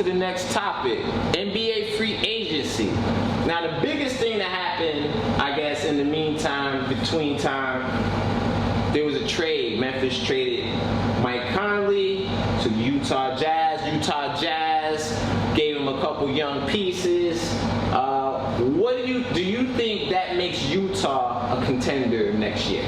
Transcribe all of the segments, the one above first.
to the next topic, NBA free agency. Now the biggest thing that happened, I guess, in the meantime, between time, there was a trade. Memphis traded Mike Conley to the Utah Jazz. Utah Jazz gave him a couple young pieces. What do you think that makes Utah a contender next year?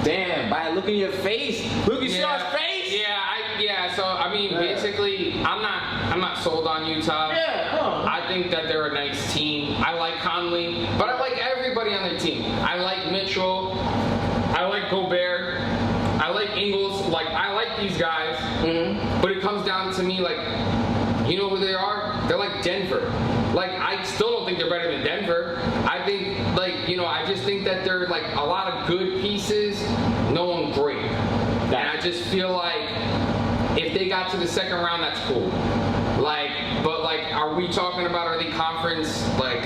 Damn, by look at your face. Look at Shaw's face. Yeah. So I mean, basically, I'm not sold on Utah. I think that they're a nice team. I like Conley, but I like everybody on their team. I like Mitchell. I like Gobert. I like Ingles. Like, I like these guys. But it comes down to me, like, you know who they are? They're like Denver. Like, I still don't think they're better than Denver. I think, like, you know, I just think that they're, like, a lot of good pieces, no one great. And I just feel like if they got to the second round, that's cool. Like, but, like, are we talking about, are they conference, like,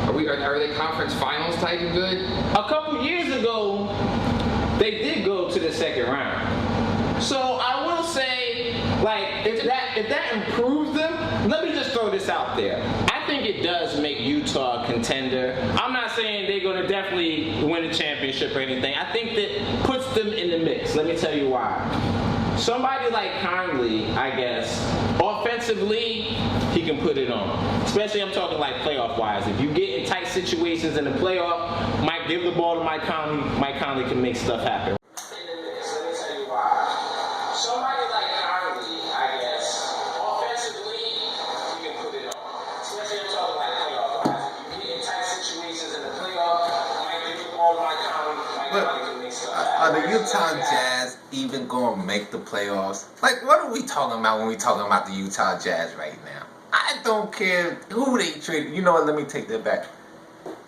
are they conference finals type of good? A couple years ago, they did go to the second round. So I will say, like, if that improves them, let me just throw this out there. I think it does make Utah a contender. I'm not saying they're going to definitely win a championship or anything. I think that puts them in the mix. Let me tell you why. Somebody like Conley, I guess, offensively, he can put it on. Especially, I'm talking like playoff-wise. If you get in tight situations in the playoff, Mike, give the ball to Mike Conley. Mike Conley can make stuff happen. Let me tell you why. Somebody like Conley, I guess, offensively, he can put it on. Especially, I'm talking like playoff-wise. If you get in tight situations in the playoff, Mike, give the ball to Mike Conley. Mike Conley can make stuff happen. Are the Utah Jazz even going to make the playoffs? Like, what are we talking about when we talking about the Utah Jazz right now? I don't care who they traded. You know what? Let me take that back.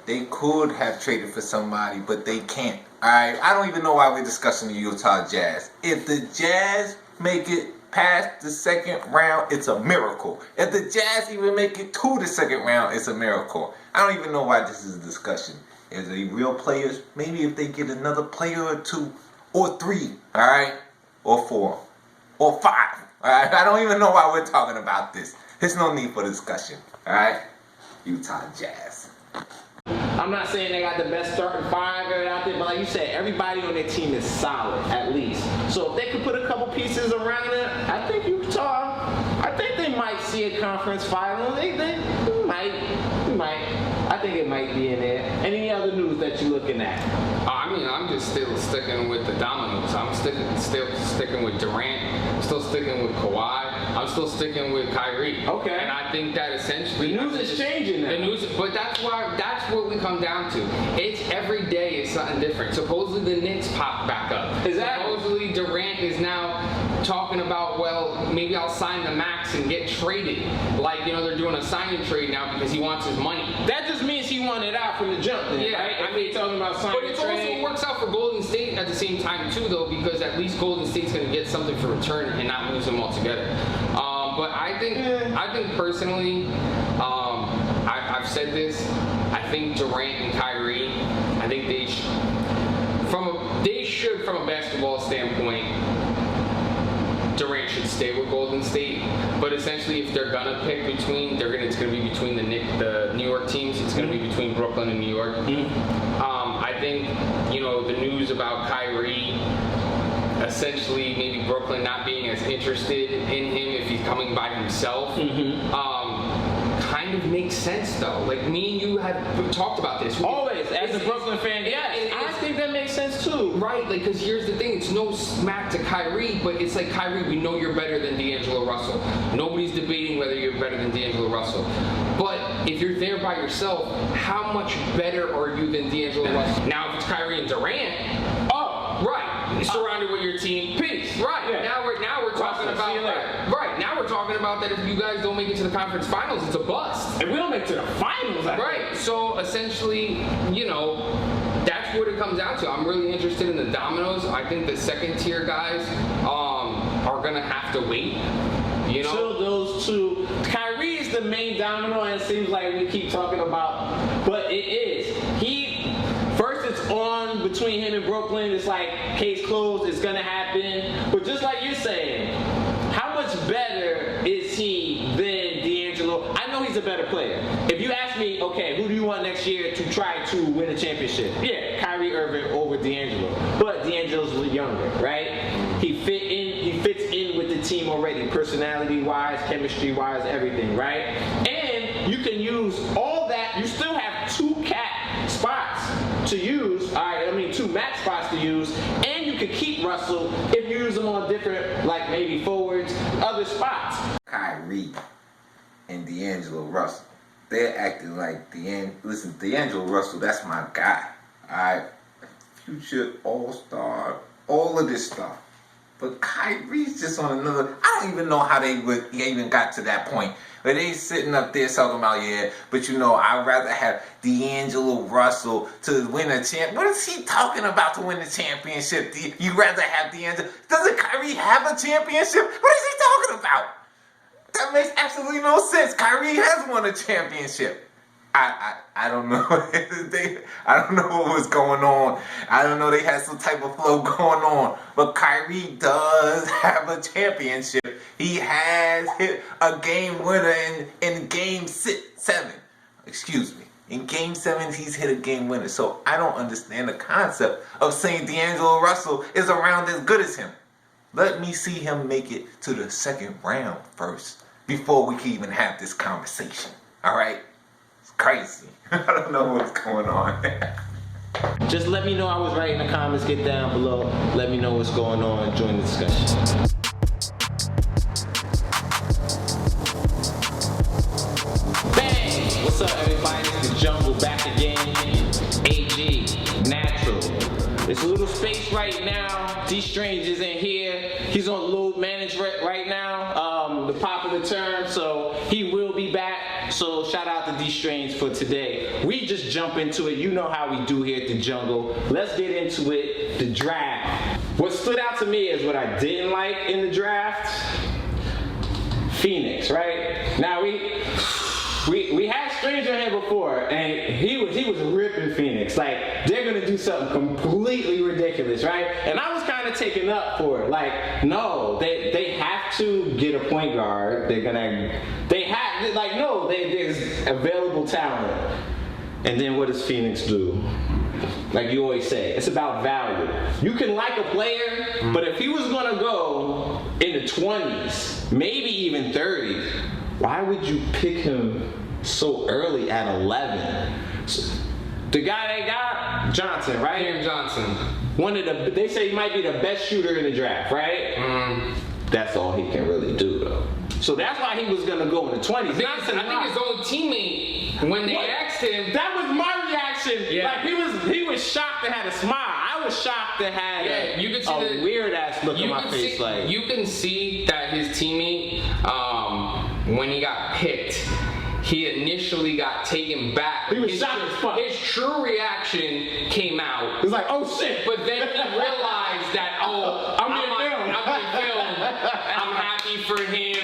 They could have traded for somebody, but they can't. Alright? I don't even know why we're discussing the Utah Jazz. If the Jazz make it past the second round, it's a miracle. If the Jazz even make it to the second round, it's a miracle. I don't even know why this is a discussion. Is they real players? Maybe if they get another player or two, or three, alright? Or four, or five, alright? I don't even know why we're talking about this. There's no need for discussion, alright? Utah Jazz. I'm not saying they got the best starting five out there, but like you said, everybody on their team is solid, at least. So if they could put a couple pieces around it, I think Utah, I think they might see a conference final. They might. I think it might be in there. Any other news that you're looking at? I mean, I'm just still sticking with the dominoes. I'm still sticking with Durant. Still sticking with Kawhi. I'm still sticking with Kyrie. Okay. And I think that essentially the news is changing now. The news, but that's what we come down to. It's every day is something different. Supposedly the Knicks pop back up. Exactly. Supposedly Durant is now talking about, well, maybe I'll sign the max and get traded. Like, you know, they're doing a signing trade now because he wants his money. That just means he wanted out from the jump then, yeah, right? I mean, talking about signing but it trade. also works out for Golden State at the same time too, though, because at least Golden State's going to get something for return and not lose them altogether. But I think personally, I've said this. I think Durant and Kyrie, I think they should, from a basketball standpoint, Durant should stay with Golden State. But essentially, if they're gonna pick between, it's gonna be between the New York teams. It's gonna be between Brooklyn and New York. I think, you know, the news about Kyrie, essentially maybe Brooklyn not being as interested in him if he's coming by himself, kind of makes sense though. Like, me and you have talked about this. Always, as a Brooklyn fan, yes, I think that makes sense too. Right, like, because here's the thing, it's no smack to Kyrie, but it's like, Kyrie, we know you're better than D'Angelo Russell. Nobody's debating whether you're better than D'Angelo Russell. But if you're there by yourself, how much better are you than D'Angelo Russell? Now, if it's Kyrie and Durant, right, surrounded with your team, peace. Right, yeah. Now we're talking about right. Now we're talking about that if you guys don't make it to the conference finals, it's a bust. If we don't make it to the finals, right. So essentially, you know, that's what it comes down to. I'm really interested in the dominoes. I think the second tier guys are gonna have to wait. You know, so those two. Kyrie is the main domino, and it seems like we keep talking about, but it is. First it's on between him and Brooklyn. It's like case closed. It's gonna happen. But just like you're saying, how much better is he than D'Angelo? I know he's a better player. If you ask me, okay, who do you want next year to try to win a championship? Yeah, Kyrie Irving over D'Angelo. But D'Angelo's a little younger, right? He fits in with the team already, personality-wise, chemistry-wise, everything, right? And you can use all that. You still have 2 cat spots to use. Two max spots to use, and you can keep Russell if you use them on different, like maybe forwards, other spots. Kyrie and D'Angelo Russell, they're acting like D'Angelo Russell, that's my guy. Alright, future All-Star, all of this stuff. But Kyrie's just on another. I don't even know how they even got to that point. But they sitting up there talking about, yeah, but I'd rather have D'Angelo Russell to win a champ. What is he talking about to win the championship? You rather have D'Angelo? Doesn't Kyrie have a championship? What is he talking about? That makes absolutely no sense. Kyrie has won a championship. I don't know. I don't know what was going on. I don't know. They had some type of flow going on. But Kyrie does have a championship. He has hit a game winner in Game 7. Excuse me. In Game 7, he's hit a game winner. So I don't understand the concept of saying D'Angelo Russell is around as good as him. Let me see him make it to the second round first before we can even have this conversation. All right? Crazy. I don't know what's going on. Just let me know I was right in the comments. Get down below. Let me know what's going on. Join the discussion. Bang! What's up, everybody? It's the Jungle back again. AG, Natural. It's a little space right now. D-Strange isn't here. He's on load management right now. The popular term. So he will be back. So shout out to D-Strange for today. We just jump into it. You know how we do here at the Jungle. Let's get into it. The draft. What stood out to me is what I didn't like in the draft. Phoenix, right? Now we had Stranger in here before, and he was ripping Phoenix. Like, they're gonna do something completely ridiculous, right? And I was kind of taken up for it. Like, no, they have to get a point guard. There's available talent. And then what does Phoenix do? Like you always say, it's about value. You can like a player, but if he was gonna go in the 20s, maybe even 30s, why would you pick him so early at 11? The guy they got, Johnson, right? Cam Johnson. They say he might be the best shooter in the draft, right? That's all he can really do, though. So that's why he was gonna go in the 20s. I think his own teammate, when they asked him, that was my reaction. Yeah. Like he was shocked and had a smile. I was shocked and had a weird ass look on my face. Like, you can see that his teammate, when he got picked, he initially got taken back. He was shocked as fuck. His true reaction came out. He was like, oh shit. But then he realized that, I'm being filmed. I'm happy for him.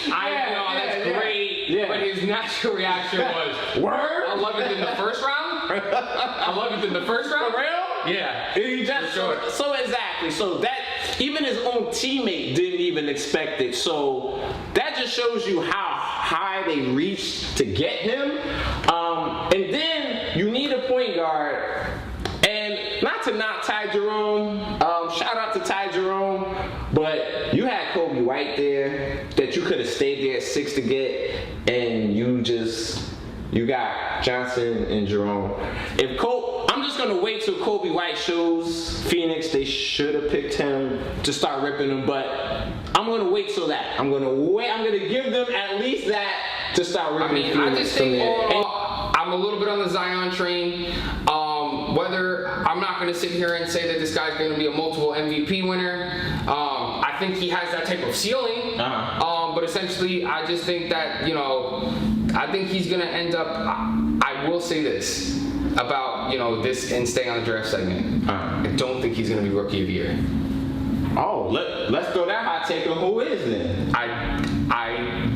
That's great. Yeah. But his natural reaction was, word? 11th in the first round? 11th in the first round? For real? Yeah. He just, so exactly. So that, even his own teammate didn't even expect it. So that just shows you how high they reached to get him. And then you need a point guard. And not to knock Ty Jerome, shout out to Ty Jerome, but you had Kobe White there that you could have stayed there at 6 to get, and you got Johnson and Jerome. I'm just gonna wait till Kobe White shows Phoenix. They should have picked him to start ripping him, but I'm gonna wait till that. I'm gonna give them at least that to start ripping Phoenix. I just think I'm a little bit on the Zion train. Whether I'm not going to sit here and say that this guy's going to be a multiple MVP winner. I think he has that type of ceiling. But essentially, I just think that, I think he's going to end up. I will say this about, this and staying on the draft segment. I don't think he's going to be Rookie of the Year. Oh, let's throw that hot take on who is then. I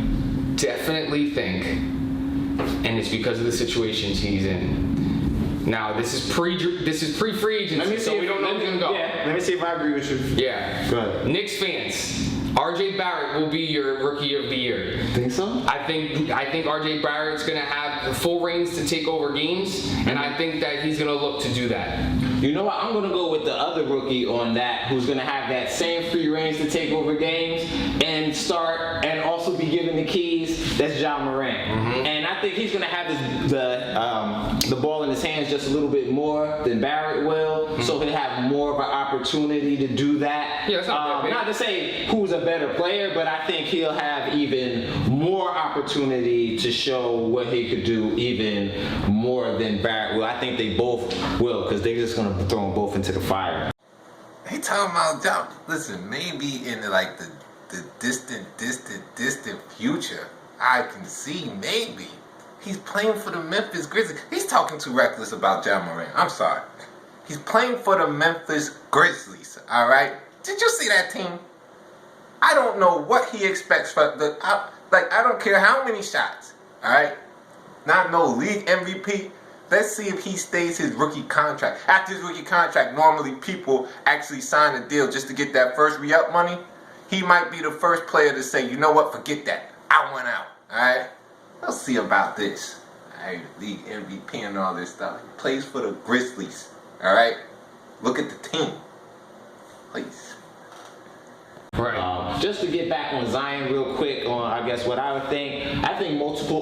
definitely think, and it's because of the situations he's in, Now this is pre-free agency, so we don't know who's gonna go. Yeah, let me see if I agree with you. Yeah. Go ahead. Knicks fans, RJ Barrett will be your rookie of the year. Think so? I think RJ Barrett's gonna have the full reins to take over games, and I think that he's gonna look to do that. You know what? I'm gonna go with the other rookie on that, who's gonna have that same free reigns to take over games and start, and also be given the keys. That's Ja Morant, and I think he's gonna have the ball in his hands just a little bit more than Barrett will, so he'll have more of an opportunity to do that. Yeah, that's not bad. Not to say who's a better player, but I think he'll have even more opportunity to show what he could do even more than Barrett will. I think they both will, because they're just gonna throw them both into the fire. He talking about Ja. Listen, maybe in like the distant future, I can see maybe he's playing for the Memphis Grizzlies. He's talking too reckless about Ja Morant. I'm sorry. He's playing for the Memphis Grizzlies. All right. Did you see that team? I don't know what he expects for the. I don't care how many shots. All right. Not no league MVP. Let's see if he stays his rookie contract. After his rookie contract, normally people actually sign a deal just to get that first re-up money. He might be the first player to say, you know what, forget that. I went out. Alright? We'll see about this. Alright, league MVP and all this stuff. He plays for the Grizzlies. Alright? Look at the team. Please. Right. Just to get back on Zion real quick on, I guess, what I would think. I think multiple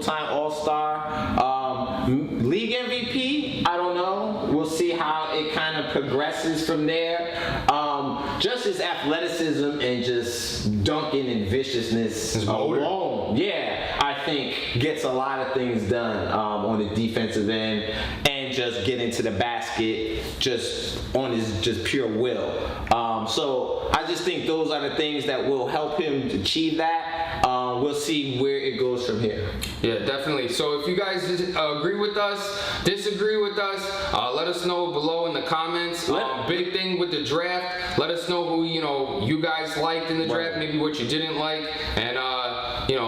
time All-Star. League MVP, I don't know. We'll see how it kind of progresses from there. Just his athleticism and just dunking and viciousness alone, yeah, I think gets a lot of things done on the defensive end, and just getting to the basket just on his just pure will. So I just think those are the things that will help him achieve that. We'll see where it goes from here. Yeah, definitely. So if you guys agree with us, disagree with us, let us know below in the comments. Big thing with the draft. Let us know who you guys liked in the draft, maybe what you didn't like, and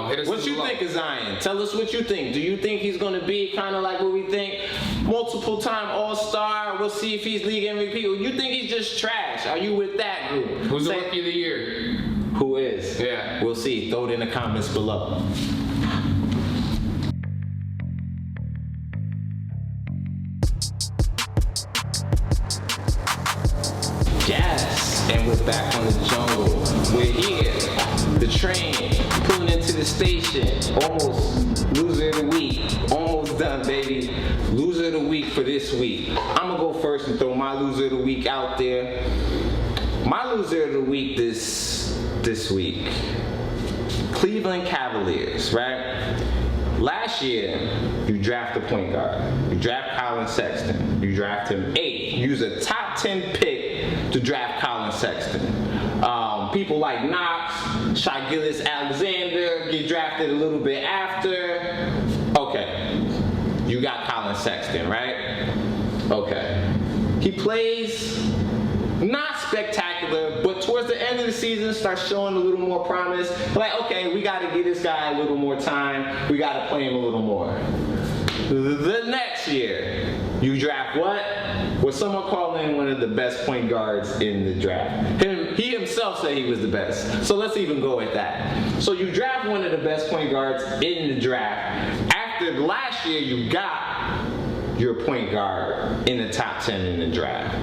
hit us. What you think of Zion? Tell us what you think. Do you think he's going to be kind of like what we think, multiple time All-Star? We'll see if he's league MVP. Or you think he's just trash? Are you with that group? Who's the rookie of the year? Who is? Yeah. We'll see. Throw it in the comments below. Yes, and we're back on the jungle. We're here. The train pulling into the station. Almost loser of the week. Almost done, baby. Loser of the week for this week. I'm gonna go first and throw my loser of the week out there. My loser of the week this week. Cleveland Cavaliers, right? Last year, you draft a point guard. You draft Colin Sexton. You draft him 8th. Use a top 10 pick to draft Colin Sexton. People like Knox, Shai Gilgeous-Alexander get drafted a little bit after. Okay, you got Colin Sexton, right? Okay. He plays not spectacular, but towards the end of the season starts showing a little more promise. Like, okay, we got to give this guy a little more time. We got to play him a little more. The next year, you draft what? Well, someone called him one of the best point guards in the draft. He himself said he was the best. So let's even go with that. So you draft one of the best point guards in the draft. After last year, you got your point guard in the top 10 in the draft.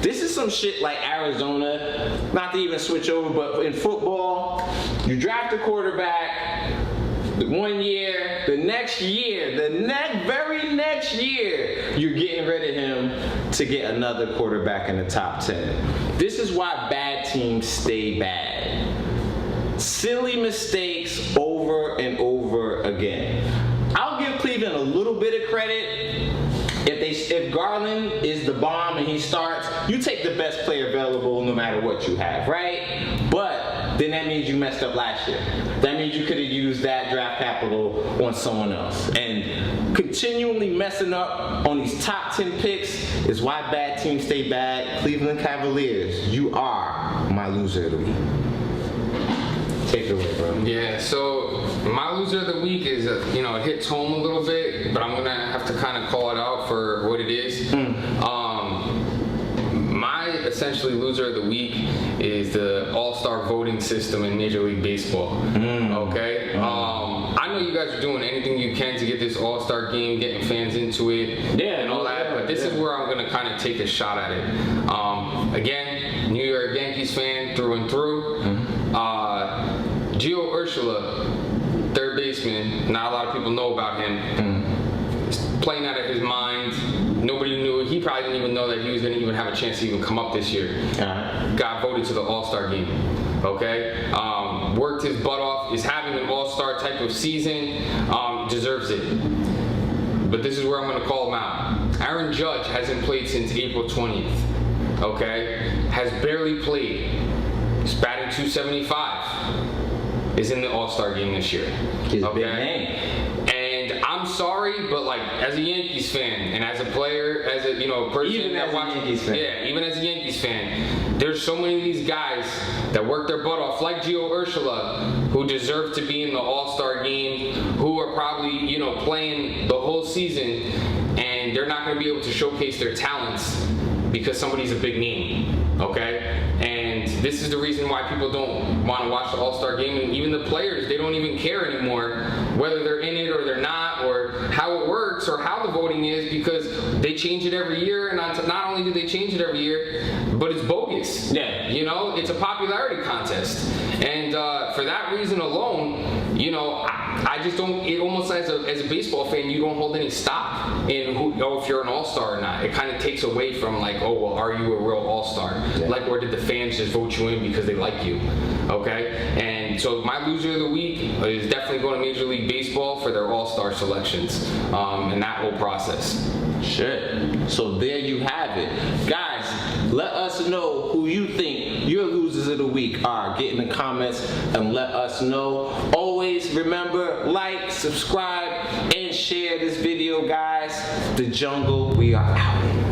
This is some shit like Arizona, not to even switch over, but in football, you draft a quarterback 1 year, the very next year, you're getting rid of him to get another quarterback in the top 10. This is why bad teams stay bad. Silly mistakes over and over again. I'll give Cleveland a little bit of credit. If Garland is the bomb and he starts, you take the best player available no matter what you have, right? But then that means you messed up last year. That means you could have used that draft capital on someone else. And continually messing up on these top 10 picks is why bad teams stay bad. Cleveland Cavaliers, you are my loser of the week. Take it away, bro. Yeah, so my loser of the week is, it hits home a little bit, but I'm going to have to kind of call it out for what it is. My essentially loser of the week is the All-Star voting system in Major League Baseball. Okay? I know you guys are doing anything you can to get this All-Star game, getting fans into it, and all that, but this is where I'm going to kind of take a shot at it. Again, New York Yankees fan through and through. Gio Urshela, third baseman, not a lot of people know about him. He's playing out of his mind. Nobody knew. He probably didn't even know that he was going to even have a chance to even come up this year. Got voted to the All-Star game. Okay? Worked his butt off. Is having an All-Star type of season. Deserves it. But this is where I'm going to call him out. Aaron Judge hasn't played since April 20th. Okay? Has barely played. He's batting .275. Is in the All-Star game this year. He's a big name. And I'm sorry, but like as a Yankees fan and as a player, as a person Even that as a watches, Yankees fan. yeah, even as a Yankees fan, there's so many of these guys that work their butt off, like Gio Urshela, who deserve to be in the All-Star game, who are probably playing the whole season, and they're not going to be able to showcase their talents because somebody's a big name. Okay? And this is the reason why people don't want to watch the All-Star game, and even the players, they don't even care anymore whether they're in it or they're not, or how it works or how the voting is, because they change it every year, and not only do they change it every year, but it's bogus. Yeah. It's a popularity contest. And for that reason alone, I just don't, it almost as a baseball fan, you don't hold any stock in if you're an All-Star or not. It kind of takes away from like, oh, well, are you a real All-Star? Yeah. Like, or did the fans just vote you in because they like you? Okay? And so my loser of the week is definitely going to Major League Baseball for their All-Star selections and that whole process. Shit. So there you have it. Guys, let us know who you think your losers of the week are. Get in the comments and let us know. Always remember, like, subscribe, and share this video, guys. The Jungle, we are out.